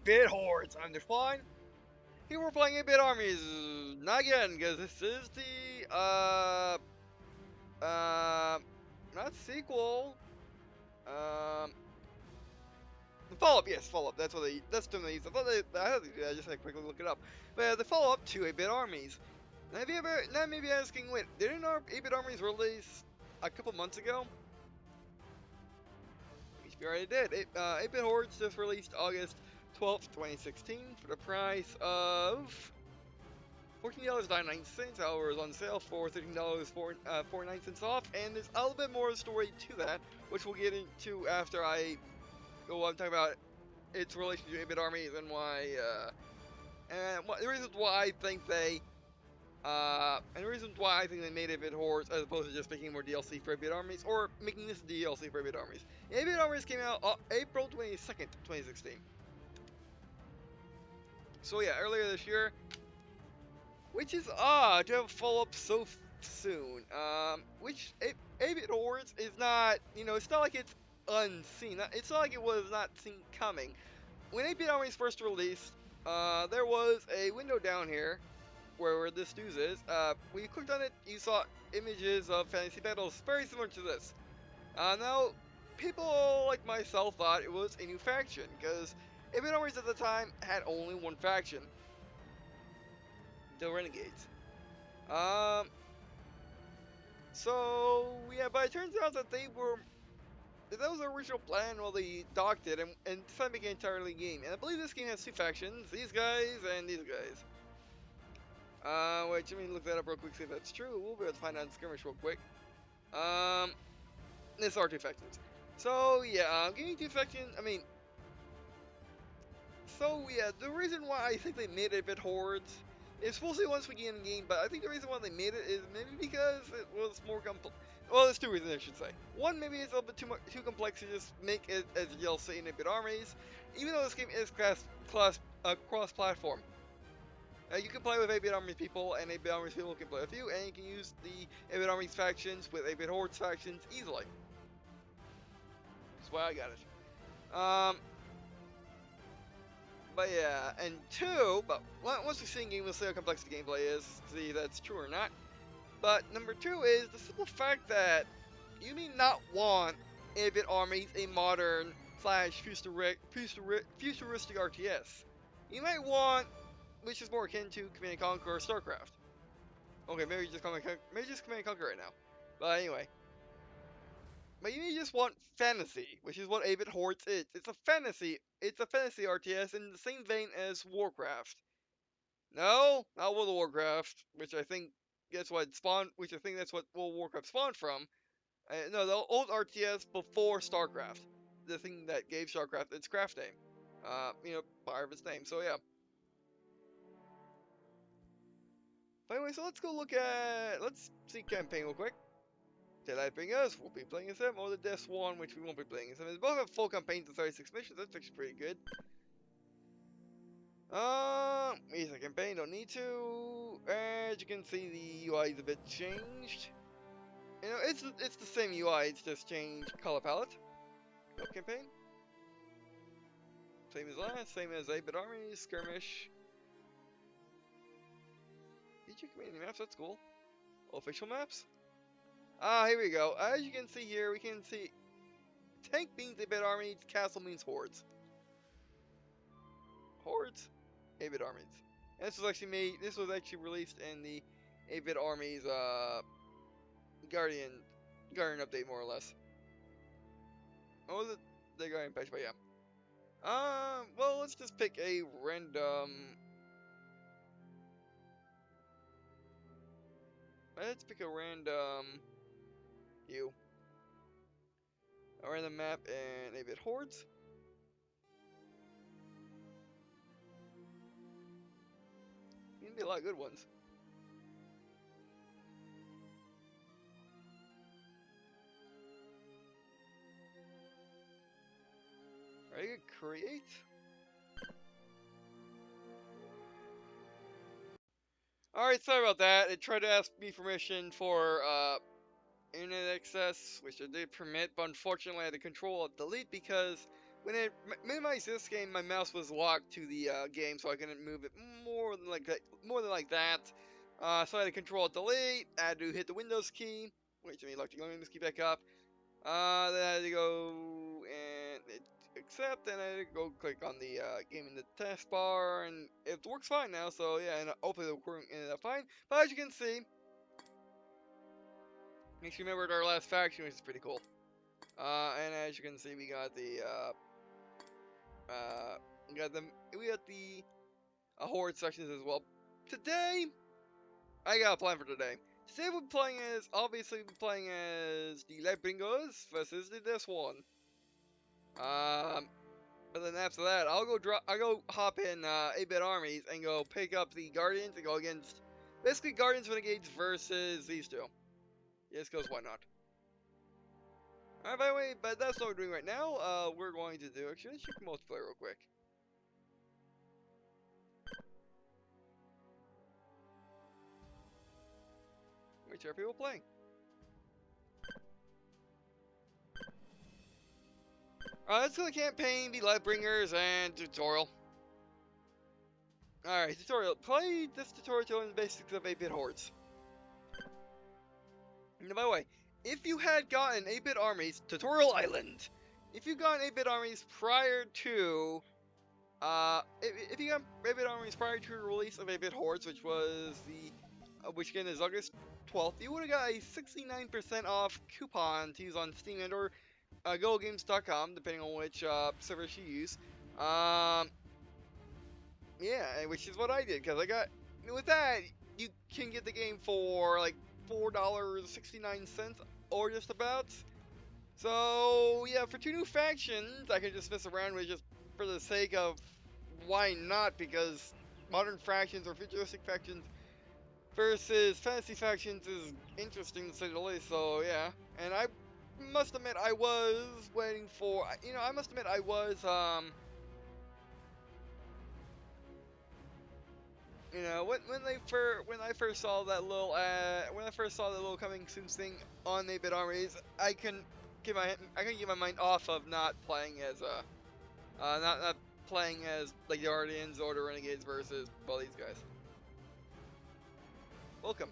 8-bit hordes. I'm Define. Here we're playing 8-bit armies. Not again, because this is the not sequel. The follow-up. Yes, follow-up. That's what that's the term they use. I had to do that. I just had to quickly look it up. But the follow-up to 8-bit armies. Now maybe asking, wait, didn't our 8-bit armies release a couple months ago? We already did. 8-bit hordes just released August 12th, 2016 for the price of $14.99. However, it's on sale for $13.49 off, and there's a little bit more story to that, which we'll get into after I go on talking about its relation to 8-bit armies and why, the reasons why I think they, and the reasons why I think they made 8-bit hordes as opposed to just making more DLC for 8-bit armies, or making this DLC for 8-bit armies. 8-bit armies came out April 22nd, 2016. So yeah, earlier this year. Which is odd to have a follow-up so soon. Which 8-bit hordes is not, it's not like it's unseen. It's not like it was not seen coming. When 8-bit armies first released, there was a window down here where this news is. When you clicked on it, you saw images of fantasy battles very similar to this. Now, people like myself thought it was a new faction because 8-bit armies at the time had only one faction. The Renegades. So yeah, but it turns out that that was the original plan while they docked it and decided to make an entirely game. And I believe this game has two factions, these guys and these guys. Wait, let me look that up real quick, see if that's true. We'll be able to find out in Skirmish real quick. This are two factions. So yeah, getting two factions, so yeah, the reason why I think they made it a bit hordes. It's supposed to be once we get in the game, but I think the reason why they made it is maybe because it was more complex. Well, there's two reasons I should say. One, maybe it's a little bit too complex to just make it as DLC in 8-bit armies, even though this game is cross-platform. You can play with 8-bit armies people, and 8-bit armies people can play with you, and you can use the 8-bit armies factions with 8-bit hordes factions easily. That's why I got it. But yeah, and two, but once we see in game, we'll see how complex the gameplay is, see if that's true or not. But number two is the simple fact that you may not want 8-bit armies a modern / futuristic RTS. You might want, which is more akin to Command&Conquer or StarCraft. Okay, maybe just Command&Conquer right now. But anyway. But you may just want fantasy, which is what 8-bit hordes is. It's a fantasy RTS in the same vein as Warcraft. No, not World of Warcraft, which I think that's what spawned. Which I think that's what World of Warcraft spawned from. No, the old RTS before StarCraft, the thing that gave StarCraft its craft name. Part of its name. So yeah. But anyway, so let's go let's see campaign real quick. The Lightbringers, we'll be playing as them, or the Deathsworn, which we won't be playing as them. They both have full campaigns of 36 missions, that's actually pretty good. Easy campaign, don't need to. As you can see, the UI is a bit changed. It's the same UI, it's just changed color palette. Go campaign. Same as last, same as 8-bit armies, skirmish. DJ community maps, that's cool. Official maps. Here we go. As you can see here, we can see tank means 8-bit armies, castle means hordes. Hordes, 8-bit armies. And this was actually released in the 8-bit armies Guardian update, more or less. What was it? The Guardian patch, but yeah. Well, let's just pick a random. Let's pick a random a random map and 8-bit hordes. Be a lot of good ones. Ready to create? Alright, sorry about that. It tried to ask me permission for internet access, which I did permit, but unfortunately I had to Control-Delete because when it minimized this game, my mouse was locked to the game, so I couldn't move it more than like that. So I had to Control Delete. I had to hit the Windows key. Wait, let me lock the Windows key back up. Then I had to go and accept, and I had to go click on the game in the taskbar, and it works fine now. So yeah, and hopefully the recording ended up fine. But as you can see, makes you remember our last faction, which is pretty cool. And as you can see, we got the we got the Horde sections as well. Today, I got a plan for today. Today we're playing as, obviously we're playing as the Lightbringers versus the Deathsworn. But then after that, I'll go hop in 8-bit armies and go pick up the Guardians and go against, basically Guardians Renegades versus these two. Yes, because why not? Alright, by the way, but that's what we're doing right now. We're going to do, actually, let's check multiplayer real quick. Which are people playing? Alright, let's go to campaign, the Lightbringers, and tutorial. Alright, tutorial. Play this tutorial in the basics of 8-bit Hordes. And by the way, if you had gotten 8-bit armies, Tutorial Island, if you got 8-bit armies prior to, if you got 8-bit armies prior to the release of 8-bit Hordes, which was which again is August 12th, you would have got a 69% off coupon to use on Steam and or GoGames.com, depending on which service you use. Yeah, which is what I did, because I got, with that, you can get the game for like $4.69 or just about. So yeah, for 2 new factions, I can just mess around with just for the sake of why not, because modern factions or futuristic factions versus fantasy factions is interesting to say the least. So yeah, and I must admit I was waiting for, I must admit I was when I first saw that little coming soon thing on 8-bit armies, I couldn't get my mind off of not playing as not playing as like the Guardians or the Renegades versus, well, these guys. Welcome,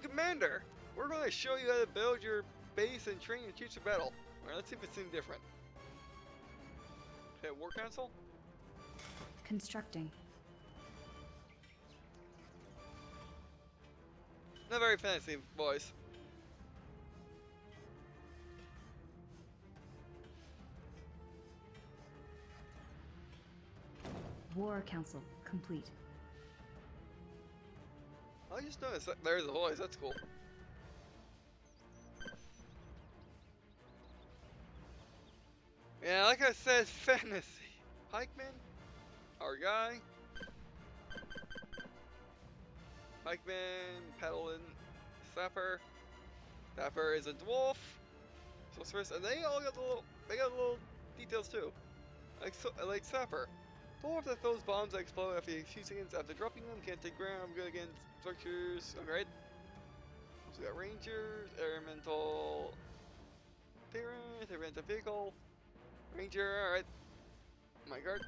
Commander. We're going to show you how to build your base and train your troops for battle. Alright, let's see if it's any different. Okay, War Council. Constructing. Not very fancy, boys. War Council complete. I just noticed that there's a voice. That's cool. Yeah, like I said, fantasy. Pikeman, our guy. Pikeman, Paladin, Sapper. Sapper is a dwarf. Sorceress, and they all got little details too. Like Sapper. Dwarf that throws bombs that explode after you shoot against. After dropping them, can't take ground. Good against structures. Alright. So we got Rangers, Elemental Appearance, Elemental Vehicle, Ranger. Alright. My guard.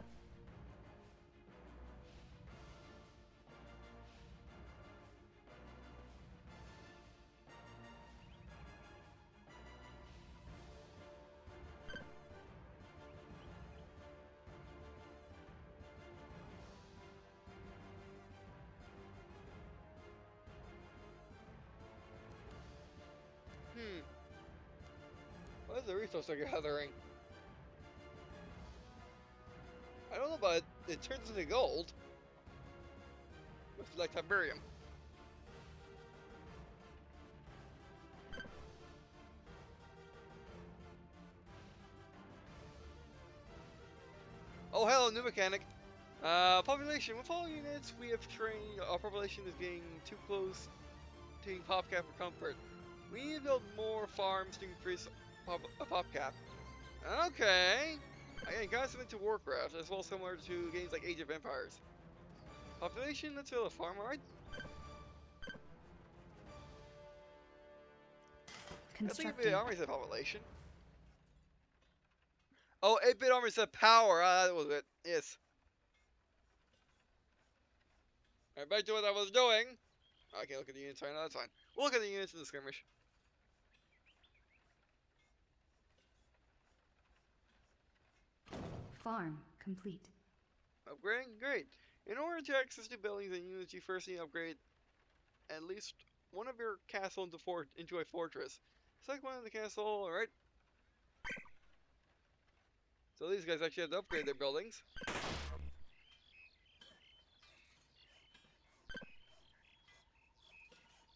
What is the resource they're gathering? I don't know, but it turns into gold. Looks like Tiberium. Oh, hello, new mechanic. Population. With all units we have trained, our population is getting too close to pop cap for comfort. We need to build more farms to increase pop cap. Okay. Again, kind of similar to Warcraft, as well similar to games like Age of Empires. Population, let's build a farm, alright? I think it'd be armies of population. Oh, 8-bit armor said power. Ah, that was it. Yes. Alright, back to what I was doing. I can't look at the units right now, that's fine. We'll look at the units in the skirmish. Farm complete. Upgrading? Great. In order to access new buildings and units, you first need to upgrade at least one of your castle into a fortress. Select one of the castle, alright. So these guys actually have to upgrade their buildings.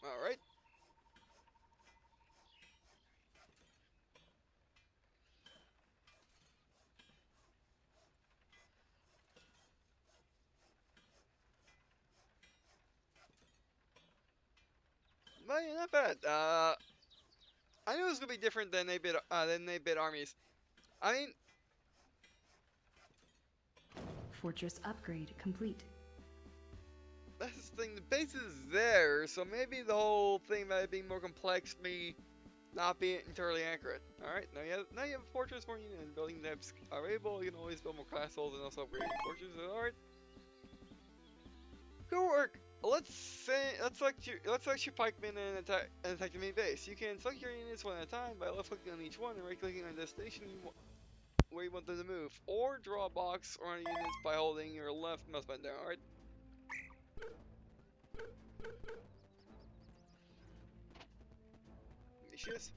Alright. Well, yeah, not bad. I knew it was gonna be different than 8-bit armies. I mean, Fortress upgrade complete. that's the thing. The base is there, so maybe the whole thing about it being more complex may not be entirely accurate. All right, now you have a fortress more unit and building depths are able. You can always build more castles and also upgrade your fortresses. All right, good work. Let's select your pikemen and attack the main base. You can select your units one at a time by left clicking on each one and right clicking on the destination where you want them to move, or draw a box around your units by holding your left mouse button down. All right. Vicious.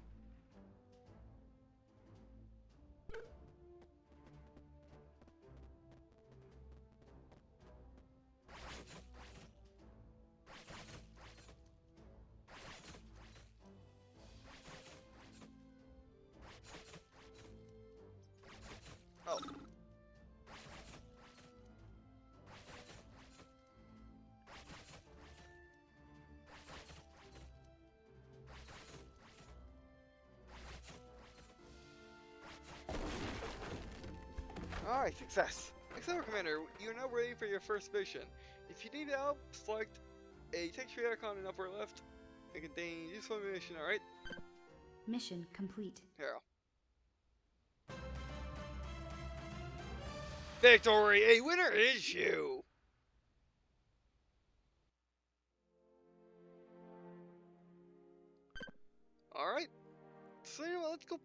Oh. Alright, success. Excellent, Commander. You're now ready for your first mission. If you need help, select a texture icon in upper left. It contains useful information, alright? Mission complete. Here. Victory! A winner is you! Alright. So, you know what, let's go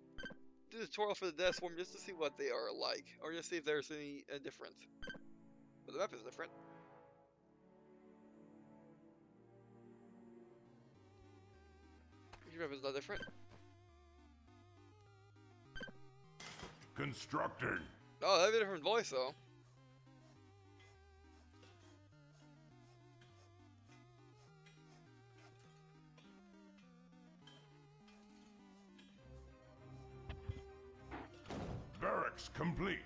do the tutorial for the Deathsworn just to see what they are like. Or just see if there's any difference. But the map is different. Your map is not different. Constructing. Oh, that'd be a different voice though. Barracks complete.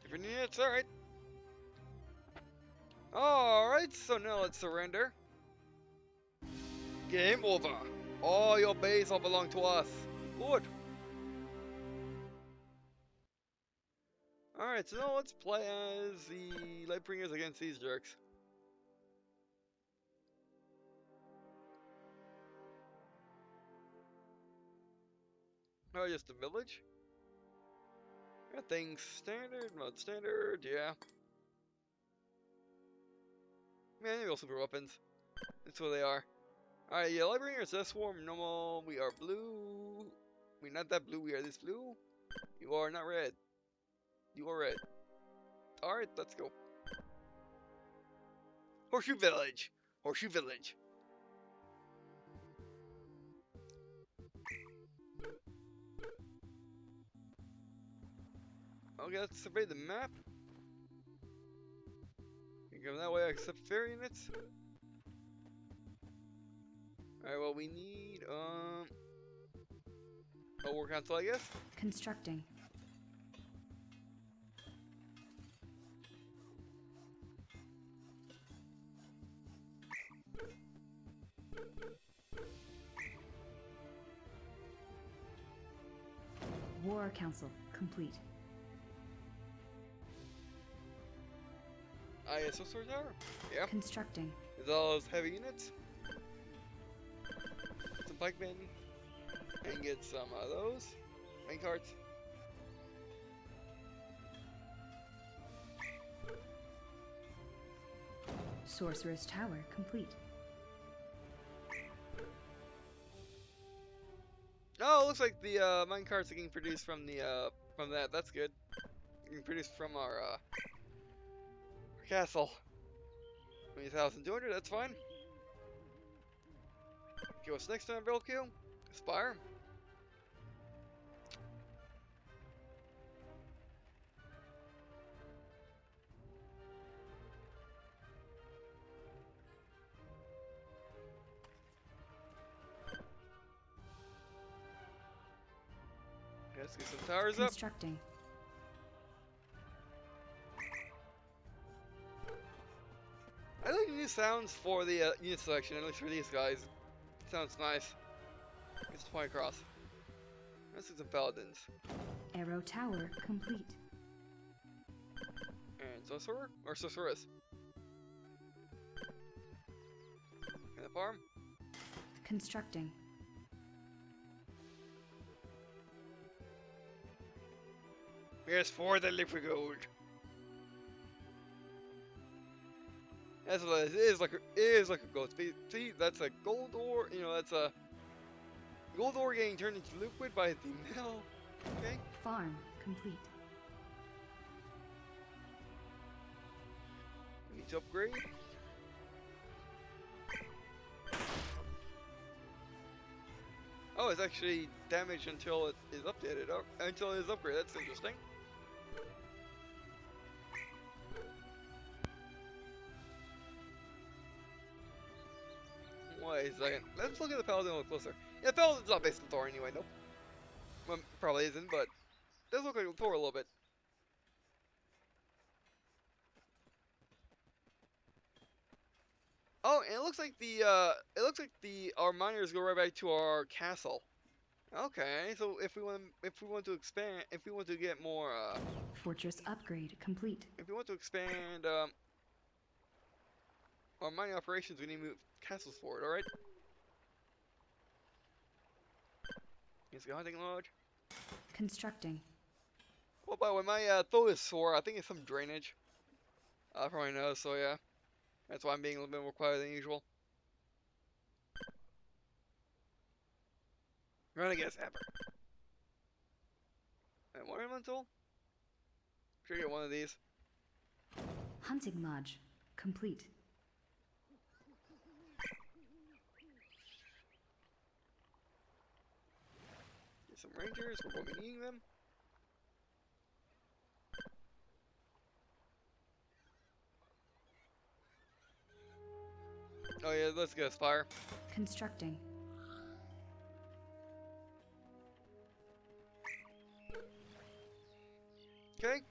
Different units, alright. Alright, so now let's surrender. Game over. All your base all belong to us. Good. Alright, so now let's play as the Lightbringers against these jerks. Oh, just the village? Got things standard, mode standard, yeah. Man, maybe also super weapons. That's what they are. Alright, yeah, Lightbringers, Deathsworn, normal. We are blue. We're not that blue, we are this blue. You are not red. You are red. Alright, let's go. Horseshoe Village. Horseshoe Village. Okay, let's survey the map. You can go that way, except fair units. Alright, well, we need, a war council, I guess. Constructing. War council complete. ISO sword tower? Yeah. Constructing. Is all those heavy units? Some pikemen. And get some of those main cards. Sorcerer's Tower complete. Oh, it looks like the mine cards are getting produced from the from that. That's good. Getting produced from our castle. 20,200. That's fine. Okay, what's next on our build queue? Aspire. Let's get some towers up. Constructing. I like the new sounds for the unit selection, at least for these guys. Sounds nice. It's point across. Let's do some paladins. Arrow Tower complete. And sorcerer? Or sorceress? And the farm? Constructing. Here's for the liquid gold. That's what it is. It is like a gold. See, that's a gold ore. You know, that's a gold ore getting turned into liquid by the mill. Okay. Farm complete. We need to upgrade. Oh, it's actually damaged until it is updated. Oh, until it is upgraded. That's interesting. Wait a second. Let's look at the paladin a little closer. Yeah, paladin's not based on Thor anyway. Nope. Well, probably isn't, but it does look like Thor a little bit. Oh, and it looks like our miners go right back to our castle. Okay, so if we want to expand, if we want to get more Fortress upgrade complete. if we want to expand our mining operations, we need to move castles forward, alright? Let's go hunting lodge. Constructing. Well, by the way, my throat is sore. I think it's some drainage. I probably know, so yeah. That's why I'm being a little bit more quiet than usual. Run against Hammer. And one elemental? Sure, get one of these. Hunting lodge complete. Get some rangers. We're going to be needing them. Oh yeah, let's go Spire. Constructing. Okay.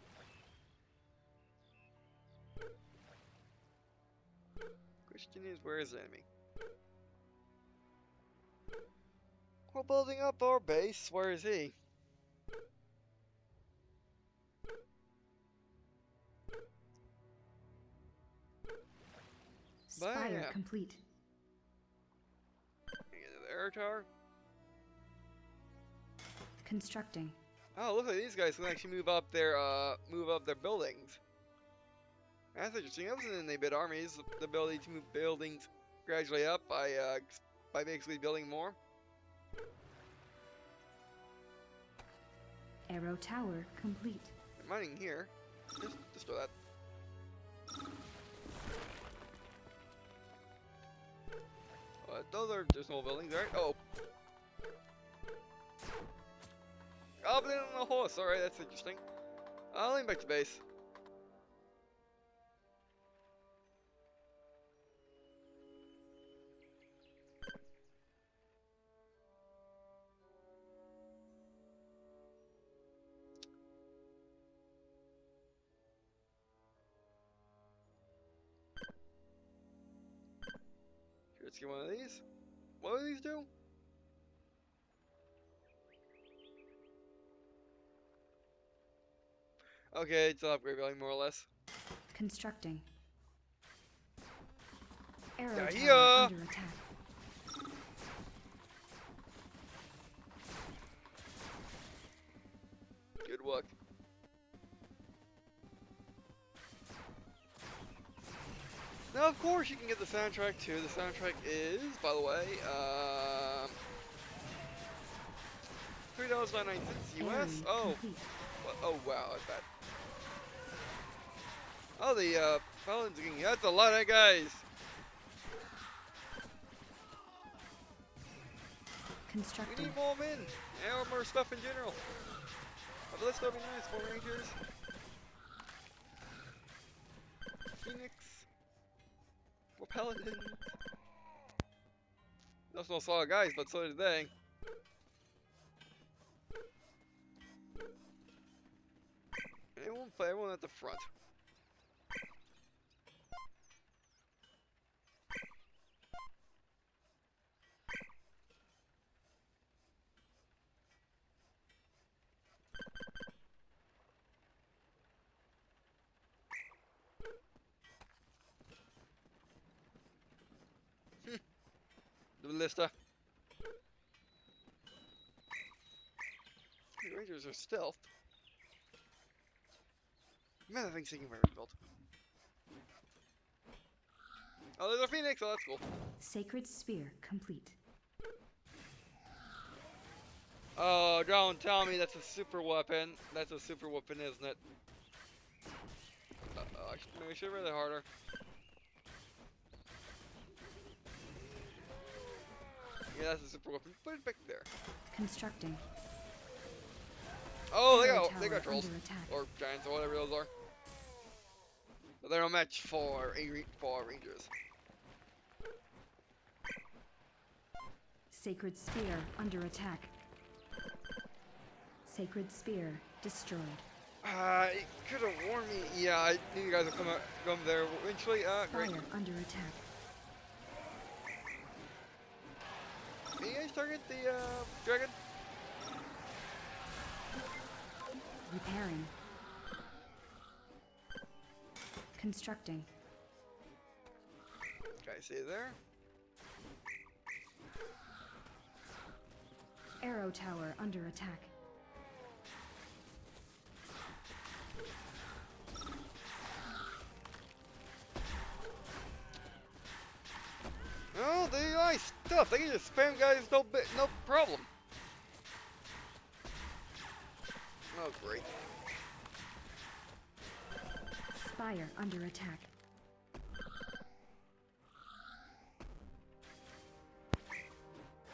Question is, where is the enemy? We're building up our base. Where is he? Spire yeah. complete. Get to the air tower. Constructing. Oh, look like these guys can actually move up their buildings. That's interesting. That wasn't in the bid armies. The ability to move buildings gradually up by basically building more. Arrow Tower complete. Mining here. Just do that. Those are just small buildings, right? Oh. Oh, but they don't know horse. Alright, that's interesting. I'll lean back to base. Let's get one of these. What do these do? Okay, it's an upgrade building more or less. Constructing. Arrow Yeah, Tower yeah. under attack. Good luck. Now, of course, you can get the soundtrack too. The soundtrack is, by the way, $3.99 US. Oh, oh wow, that's bad. Oh, the paladins again. That's a lot of guys. We Constructing. need more men and more stuff in general. But let's go be nice. More rangers. Phoenix. More paladins. That's no saw guys, but so did they. Everyone at the front. The ballista. The Rangers are stealth. Man, that thing's taking forever to build. Oh, there's a Phoenix. Oh, that's cool. Sacred Spear complete. Oh, don't tell me that's a super weapon. That's a super weapon, isn't it? Maybe I should have read it harder. Yeah, that's a super weapon. Put it back there. Constructing. Oh, Arrow they got tower trolls. under attack. Or giants, or whatever those are. But they're no match for Rangers. Sacred Spear under attack. Sacred Spear destroyed. It could have warned me. Yeah, I knew you guys would come there eventually. Great. Fire under attack. Can you guys target the dragon? Repairing. Constructing. Okay, see you there. Arrow tower under attack. Oh, they nice stuff. They can just spam guys, no problem. Oh, great. Spire under attack.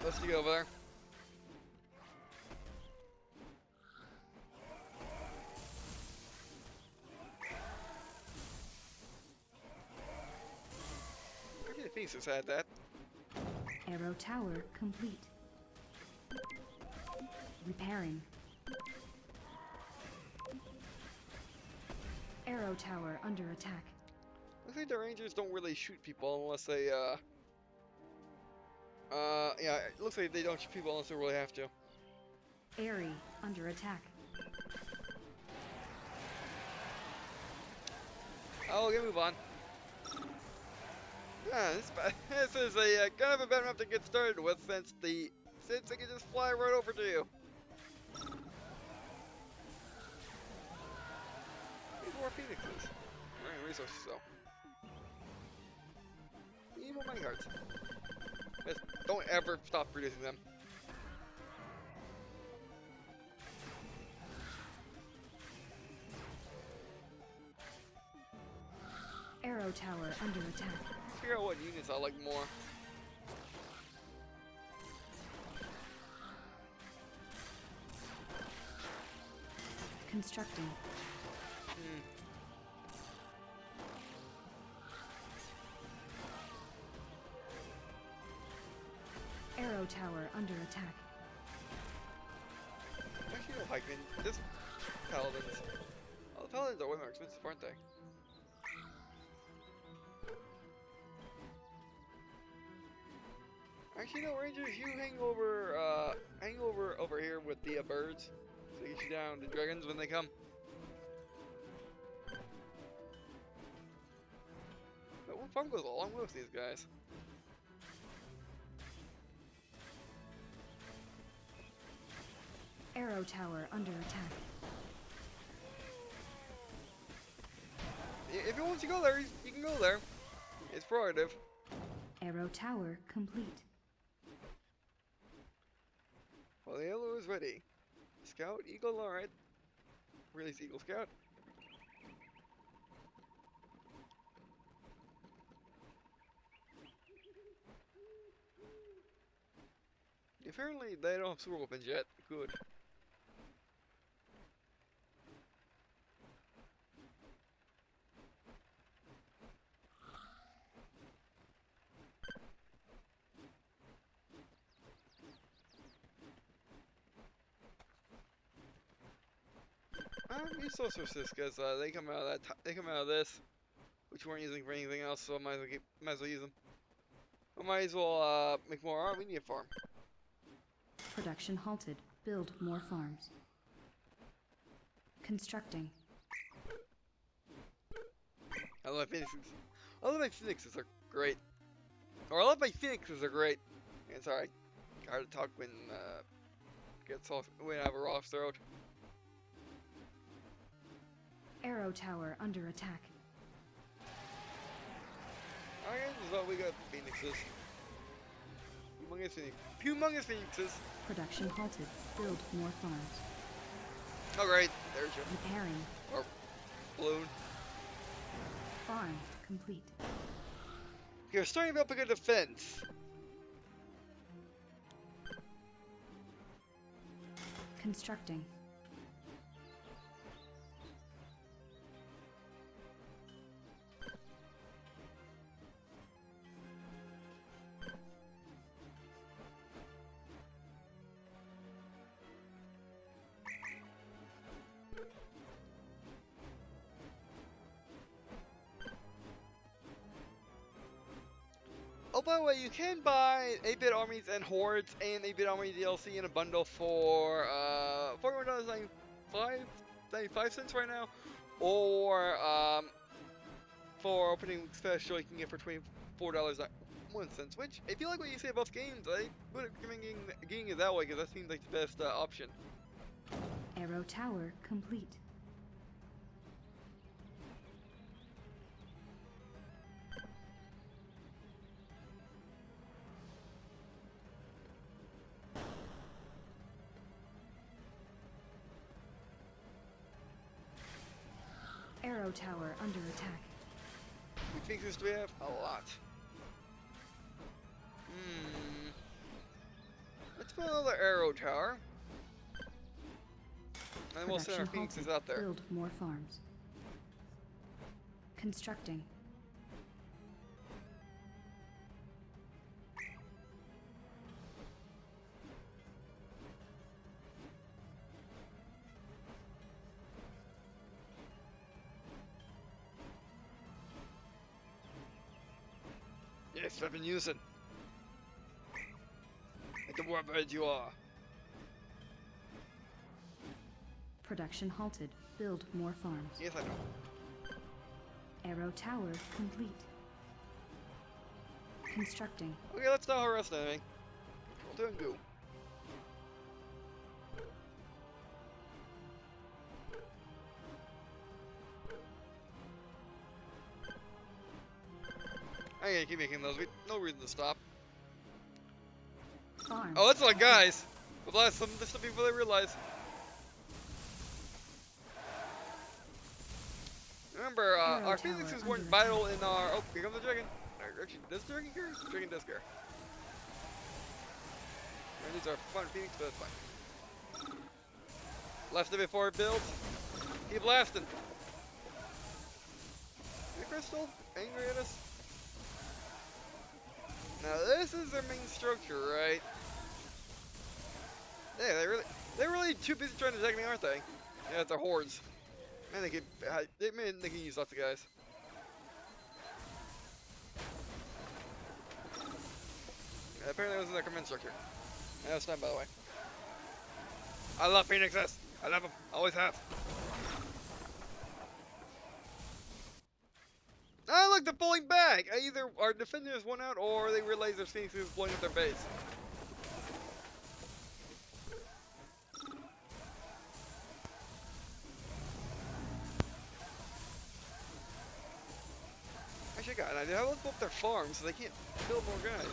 Let's get over there. Maybe the Phoenix has had that. Arrow tower complete. Repairing. Arrow tower under attack. I think the Rangers don't really shoot people unless they, yeah, it looks like they don't shoot people unless they really have to. Airy under attack. Oh, we can move on. Yeah, this is a kind of a bad map to get started with since they can just fly right over to you. Need more Phoenixes. Alright, resources though. Need more money cards. Just don't ever stop producing them. Arrow tower under attack. Figure out what units I like more. Constructing. Arrow tower under attack. Actually, no pikemen. Just paladins. Oh, the paladins are way more expensive, aren't they? Actually, no, Rangers, you hang over here with the birds, so you can shoot down the dragons when they come. But we'll probably go a long way with these guys. Arrow tower under attack. If he wants to go there, he can go there. It's prerogative. Arrow tower complete. Well, the yellow is ready. Scout, Eagle, alright. Release Eagle Scout. Apparently, they don't have super weapons yet. Good. These sorceresses, because they come out of that. They come out of this, which we weren't using for anything else, so I might as well use them. I might as well make more. Alright, we need a farm. Production halted. Build more farms. Constructing. I love my phoenixes. I love my phoenixes are great. Or I love my phoenixes are great. And sorry, hard to talk when gets off when I have a raw throat. Arrow tower under attack. Alright, so we got phoenixes. Humongous phoenixes. Production halted. Build more farms. Oh great, there's your Repairing. or balloon. Farm complete. You're starting to build up a good defense. Constructing. Oh, by the way, you can buy 8-bit armies and hordes and 8-bit army DLC in a bundle for $41.95 right now, or for opening special you can get for $24.01. Which, if you like what you say about games, I would recommend getting it that way because that seems like the best option. Arrow tower complete. Arrow tower under attack. Which phoenixes do we have? A lot. Let's put another arrow tower. And we'll send our phoenixes out there. Build more farms. Constructing. Yes, I've been using. Like the warbird you are. Production halted. Build more farms. Yes, I know. Arrow tower complete. Constructing. Okay, let's not harass anything. We'll do and go. I gotta keep making those. No reason to stop. Farm. Oh, that's like guys. We'll blast them this before they realize. Remember, our phoenixes weren't vital in our. Oh, here comes the dragon. Actually, this dragon here? Dragon does care. And these are fun phoenix, but it's fine. Left it before it builds. Keep blasting. Hey, Crystal, angry at us? Now this is their main structure, right? Yeah, they're really too busy trying to attack me, aren't they? Yeah, it's their hordes. Man, they can use lots of guys. Yeah, apparently it was in their command structure. Yeah, that's done, by the way. I love phoenixes. I love them. Always have. Ah, look, they're pulling back! Either our defenders won out, or they realize their phoenix is blowing up their base. Actually, I got an idea. How about go up their farm so they can't build more guys?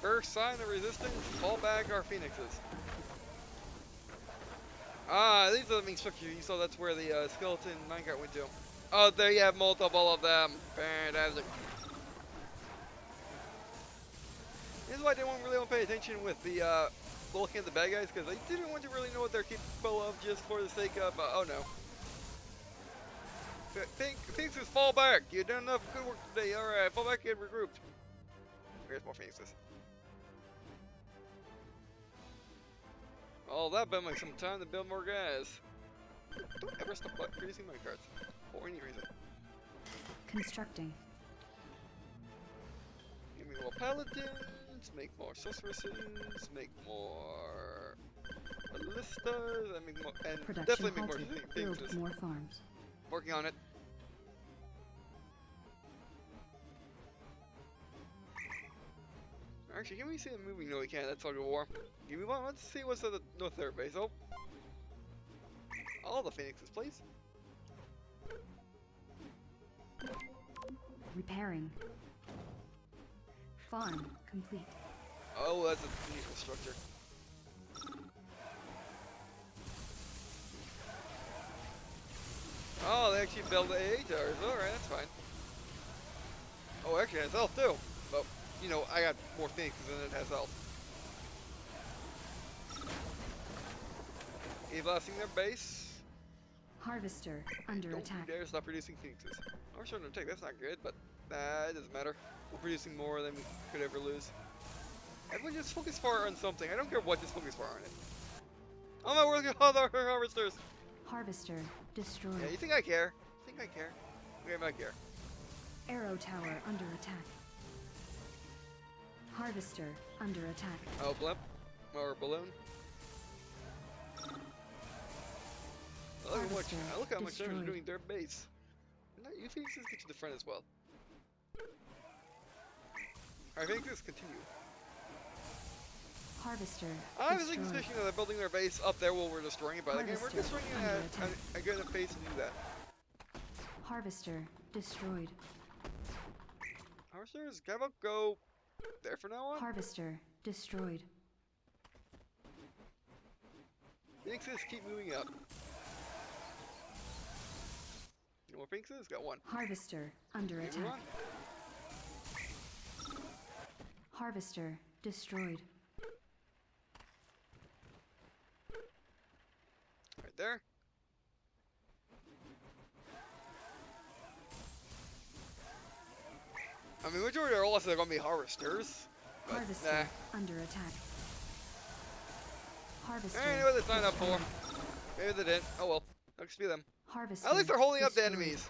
First sign of resistance, fall back our phoenixes. Ah, these are the main structure. You saw that's where the skeleton minecart went to. Oh, there you have multiple of them. Fantastic. This is why I didn't really want to pay attention with the looking at the bad guys, because I didn't want to really know what they're capable of just for the sake of, oh no. Phoenixes, fall back. You've done enough good work today. Alright, fall back and regrouped. Here's more phoenixes. Oh, that been like some time to build more guys. Don't ever stop producing minecarts for any reason. Constructing. Give me more paladins, make more sorceresses, make more ballistas, and make more, and Production definitely make more halted. phoenixes. Build more farms. Working on it. Actually, can we see them moving? No, we can't. That's Tug of War. Give me one. Let's see what's at the north there base. Oh, all the phoenixes, please. Repairing. Farm complete. Oh, that's a neat structure. Oh, they actually built the AA towers. Alright, that's fine. Oh, actually, it has health too. But, you know, I got more phoenixes than it has health. Blasting their base. Harvester under Don't attack. you dare stop producing phoenixes. Or short attack, that's not good, but it doesn't matter. We're producing more than we could ever lose. Everyone just focus far on something. I don't care what, just focus far on it. Oh my word, all the harvesters! Harvester destroyed. Yeah, you think I care? You think I care? Okay, I care. Arrow tower under attack. Harvester under attack. Oh, blimp. Or balloon. Look how much damage they're doing their base. You phoenixes get to the front as well. Alright, phoenixes continue. Harvester I was destroyed. thinking that they're building their base up there while we're destroying it, but again, we're destroying it at a good enough pace to do that. Harvester destroyed. Harvesters, can I go there for now on? Harvester destroyed. Phoenixes keep moving up. No more phoenixes? Got one. Harvester under Okay, move attack. on. Harvester destroyed. Right there. I mean, majority are also going to be harvesters. But, Harvester under attack. Harvester. I know what they signed up for. Maybe they didn't. Oh well. Let's be them. Harvester At least they're holding up the destroyed. enemies.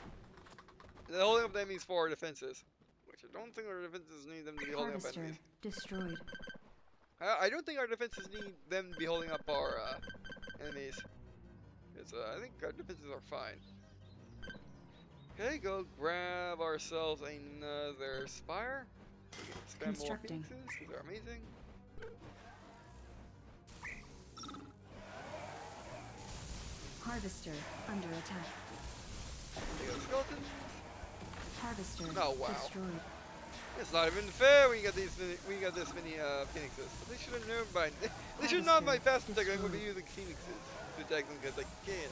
They're holding up the enemies for our defenses. Which I don't think our defenses need them to be holding up Harvester enemies. destroyed. I don't think our defenses need them to be holding up our enemies. Because I think our defenses are fine. Okay, go grab ourselves another spire. So we can spam more Constructing. phoenixes, because they're amazing. Harvester under attack. They got skeletons. Harvester Oh, wow. destroyed. It's not even fair when you got these when you got this many phoenixes. But they should have known by they should not by fast attack. I would be using phoenixes to attack them because they can.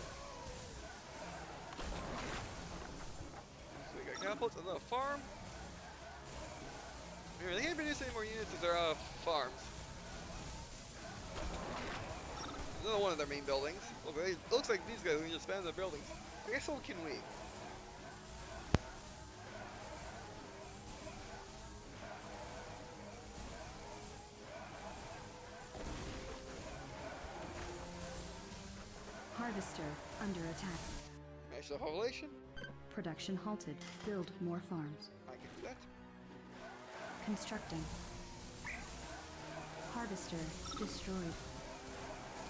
So we got catapults on the farm. Remember, they can't produce any more units if they're out of farms. Another one of their main buildings. Look, it looks like these guys can just expand their buildings. I guess so can we. Harvester under attack. Match the population. Production halted. Build more farms. I can do that. Constructing. Harvester destroyed.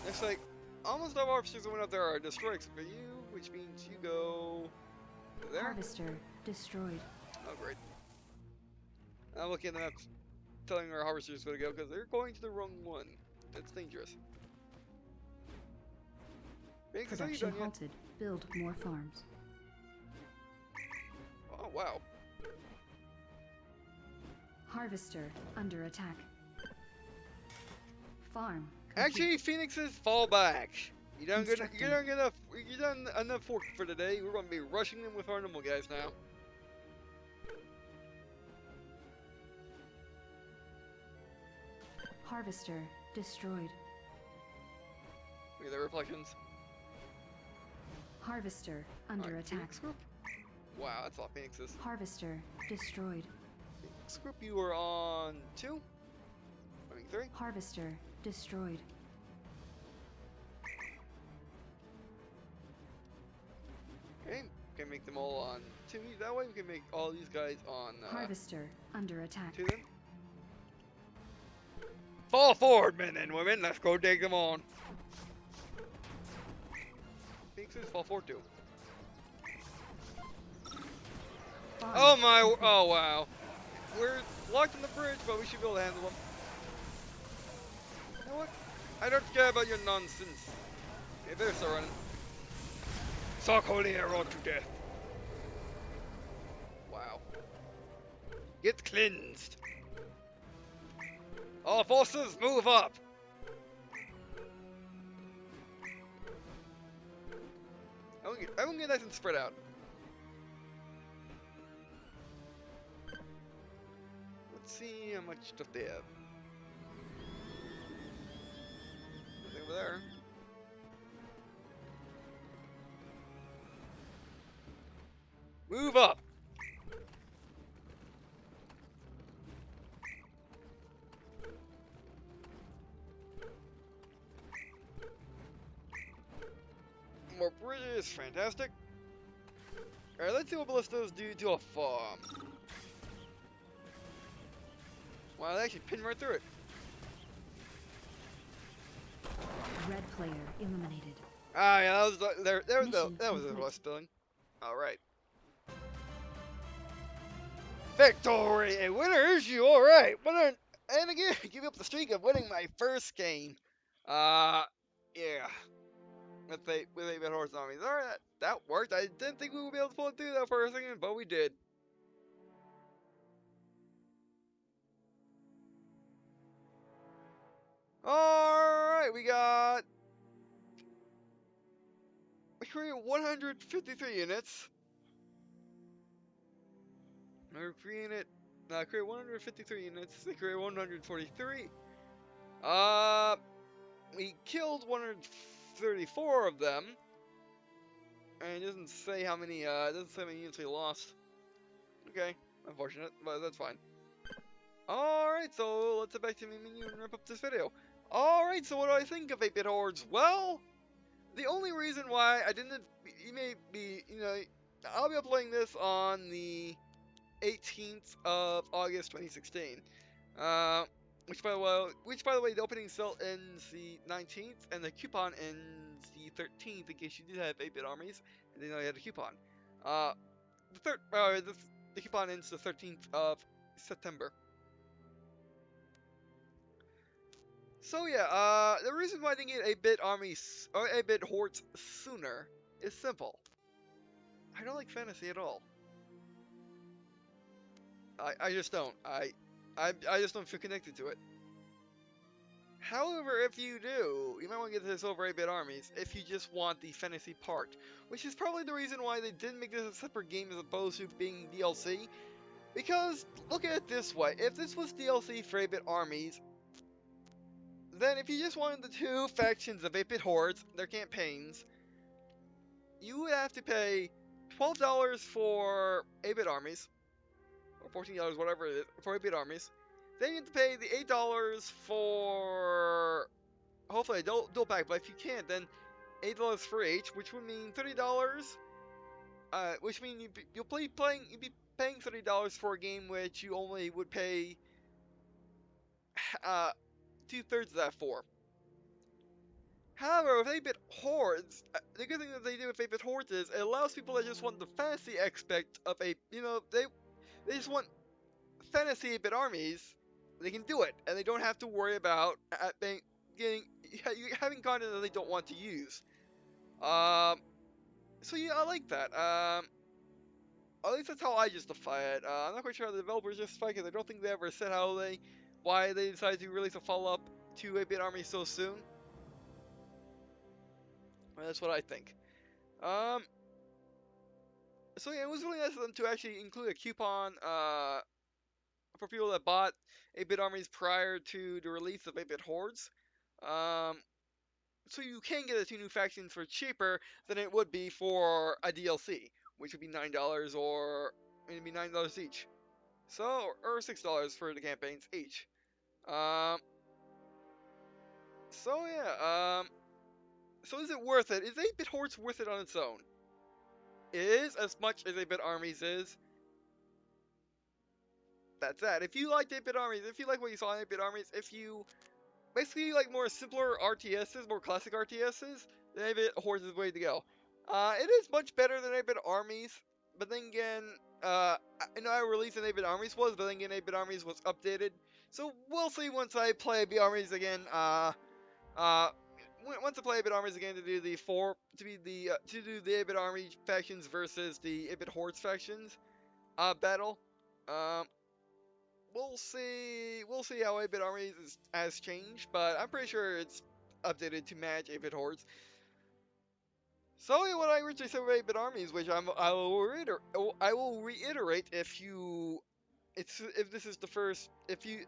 Looks like almost all officers that went up there are destroyed except for you, which means you go there. Harvester destroyed. Oh, great. I'm looking at the map telling our harvesters where to go because they're going to the wrong one. That's dangerous. Phoenixes, are you Production done yet? halted. Build more farms. Oh, wow. Harvester under attack. Farm complete. Actually, Phoenixes, fall back. You done good. Constructing. You done enough work for today. We're gonna be rushing them with our normal guys now. Harvester destroyed. Look at the reflections. Harvester under Alright, attack. Phoenix group. Wow, that's a lot of Phoenixes. Harvester destroyed. Phoenix group, you were on 2? Running 3? Harvester destroyed. Okay, can make them all on 2. That way we can make all these guys on Harvester under attack. 2 then. Fall forward, men and women. Let's go dig them on. Phoenixes, fall forward too. Farm Oh my! complete. Oh wow. We're locked in the bridge, but we should be able to handle them. You know what? I don't care about your nonsense. Okay, they're still running. Sock holy arrow to death. Wow. Get cleansed. All forces, move up. I won't get nice and spread out. Let's see how much stuff they have. Nothing over there. Move up. More bridges, fantastic. Alright, let's see what ballistas do to a farm. Wow, they actually pinned right through it. Red player eliminated. Ah, yeah, that was Mission that was the complete. last spilling. Alright. Victory! A winner is you, alright. Winner, and again, give up the streak of winning my first game. Yeah. With 8-bit horse armies. Alright, that worked. I didn't think we would be able to pull it through that for a second, but we did. Alright, we created 153 units. Created 153 units. They created 143. We killed 134 of them. And it doesn't say how many, units we lost. Okay, unfortunate, but that's fine. Alright, so let's head back to the menu and wrap up this video. Alright, so what do I think of 8-bit Hordes? Well, the only reason why I didn't, I'll be uploading this on the 18th of August 2016. Which by the way, the opening sale ends the 19th, and the coupon ends the 13th. In case you did have 8-bit armies, and didn't know you had a coupon. The coupon ends the 13th of September. So yeah, the reason why I didn't get 8-bit armies or 8-bit hordes sooner is simple. I don't like fantasy at all. I just don't. I just don't feel connected to it. However, if you do, you might want to get this over 8-bit armies if you just want the fantasy part, which is probably the reason why they didn't make this a separate game as opposed to being DLC. Because look at it this way: if this was DLC for 8-bit armies, then if you just wanted the two factions of 8-bit hordes, their campaigns, you would have to pay $12 for 8-bit armies, or $14, whatever it is, for 8-bit armies. Then you have to pay the $8 for, hopefully a dual pack, but if you can't, then $8 for each, which would mean $30. Which means you'll be paying $30 for a game which you only would pay 2/3 of that for. However, with 8-bit hordes, the good thing that they do with 8-bit hordes is it allows people that just want the fantasy aspect of they just want fantasy 8-bit armies. They can do it, and they don't have to worry about having content that they don't want to use. So yeah, I like that. At least that's how I justify it. I'm not quite sure how the developers justify it, because I don't think they ever said why they decided to release a follow-up to 8-Bit Army so soon. That's what I think. Um, so yeah, it was really nice of them to actually include a coupon, for people that bought 8-Bit Armies prior to the release of 8-Bit Hordes. Um, so you can get the 2 new factions for cheaper than it would be for a DLC, which would be $9 or it'd be $9 each. So, or $6 for the campaigns each. Um, so yeah, so is it worth it? Is 8-Bit Hordes worth it on its own? It is, as much as 8-Bit Armies is. That's that. If you liked 8-Bit Armies, if you like what you saw in 8-Bit Armies, if you basically like more simpler RTSs, more classic RTSs, then 8-Bit Hordes is the way to go. It is much better than 8-Bit Armies, but then again, I know how released 8-Bit Armies was, but then again, 8-Bit Armies was updated. So we'll see once I play 8-Bit Armies again. Uh, once I play 8-Bit Armies again to do the 8-Bit Army factions versus the 8-Bit Hordes factions battle. Um, we'll see how 8-Bit Armies has changed, but I'm pretty sure it's updated to match 8-Bit Hordes. So yeah, what I originally said with 8-Bit Armies, which I will reiterate if this is the first if you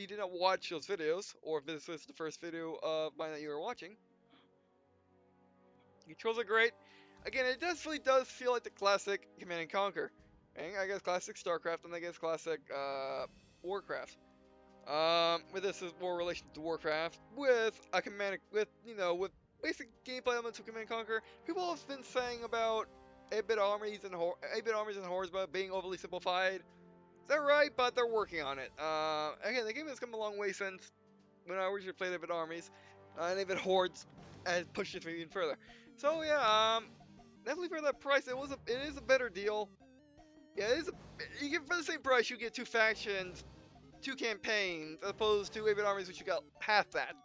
did not watch those videos, or if this is the first video of mine that you are watching. Controls are great. Again, it definitely does feel like the classic Command and Conquer, and I guess classic StarCraft, and I guess classic Warcraft. With this is more relation to Warcraft, with with basic gameplay elements of Command and Conquer. People have been saying about 8-Bit Armies and 8-Bit Armies and Hordes about being overly simplified. They're right, but they're working on it. Again, the game has come a long way since when I originally played 8-Bit Armies, and 8-Bit Hordes has pushed it even further. So yeah, definitely for that price, it is a better deal. Yeah, you get for the same price, you get 2 factions, 2 campaigns, as opposed to 8-Bit Armies, which you got half that.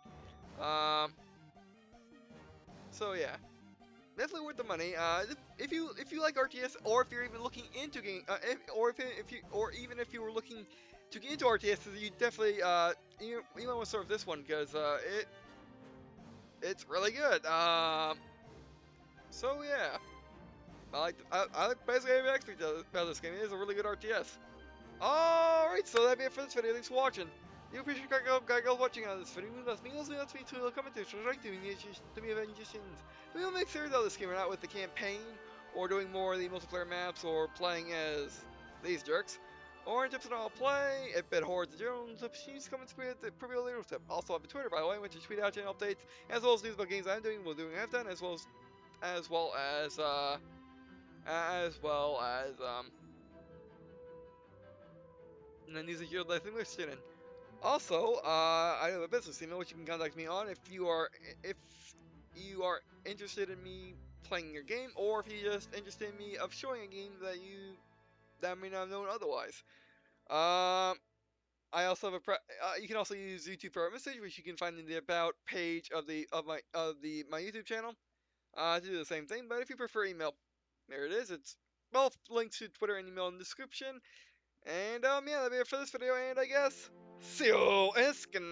So yeah, definitely worth the money. If you like RTS, or if you're even looking into even if you were looking to get into RTS, you definitely you might want to start with this one, because it's really good. So yeah, I like basically every aspect about this game. It is a really good RTS. Alright, so that'd be it for this video. Thanks for watching. You appreciate guys watching on this video. That's me to comment to me suggestions. We will make sure though this game or not with the campaign, or doing more of the multiplayer maps, or playing as these jerks. Or in tips on how to play, 8-Bit Hordes, general tips, comments, preview later tip. Also on Twitter, by the way, which is tweet out channel updates, as well as news about games I'm doing, have done, as well as and then news that you're interested in. Also, I have a business email which you can contact me on if you are interested in me playing your game, or if you're just interested in me of showing a game that may not have known otherwise. I also have you can also use YouTube private message, which you can find in the about page of my YouTube channel. To do the same thing, but if you prefer email, there it is. It's both links to Twitter and email in the description. And yeah, that'll be it for this video, and I guess see you in skin.